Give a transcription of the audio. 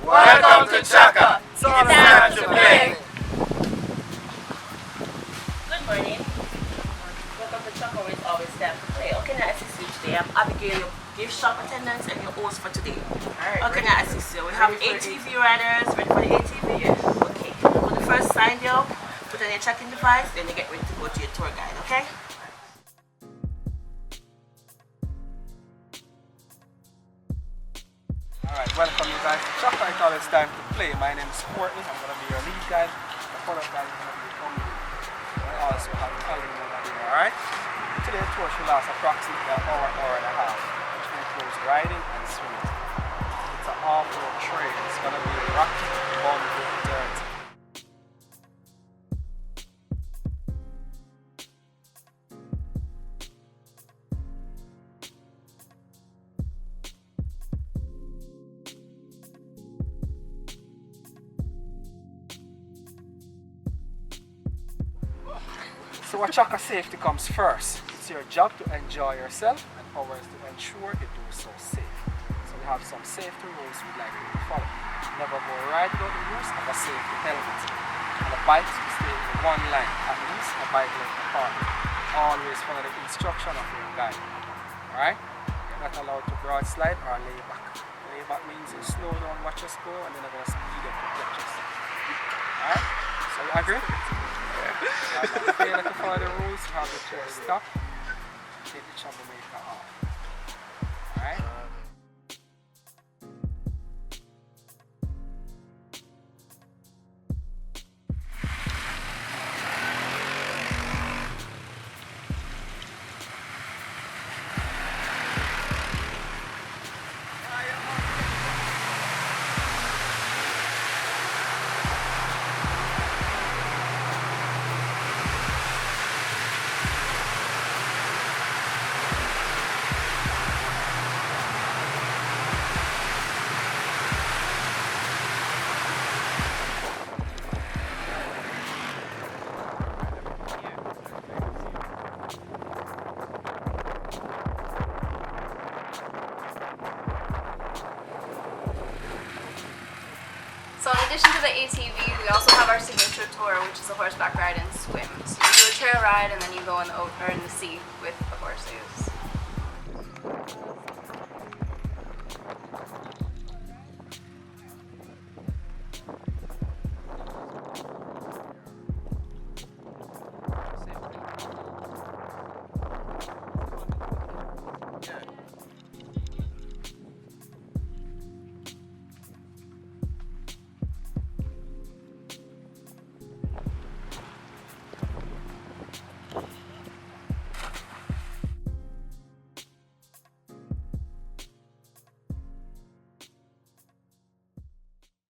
Welcome to Chukka. It's time to play. Good morning. Welcome to Chukka, where it's always time to play. How can I assist you today? I'm Abigail, your gift shop attendant and your host for today. How can I assist you? We have ATV riders. Ready for the ATV? Yes. Okay. So the first sign you up, put on your checking device, then you get ready to go to your tour guide, okay? Alright, welcome you guys to Chukka. It's always time to play. My name is Courtney. I'm going to be your lead guide. The follow-up guide is going to be Tommy. I also have Colin over there, alright? Today's tour should last approximately an hour, hour and a half, which includes riding and swimming. It's an off-road trail. It's going to be rocky, bumpy, dirty. So Chukka safety comes first. It's your job to enjoy yourself and ours to ensure you do so safe. So we have some safety rules we'd like you to follow. Never go ride without the use of a safety helmet. On the bikes, we stay in one line, at least a bike length apart. Always follow the instruction of your guide. Alright? You're not allowed to broad slide or lay back. Lay back means you slow down, watch us go, and then you're going to speed up to catch us. Alright? So you agree? If you fail to follow the rules, you have the chair stop, take the troublemaker off. Alright? So in addition to the ATV, we also have our signature tour, which is a horseback ride and swim. So you do a trail ride and then you go in the sea with the horses.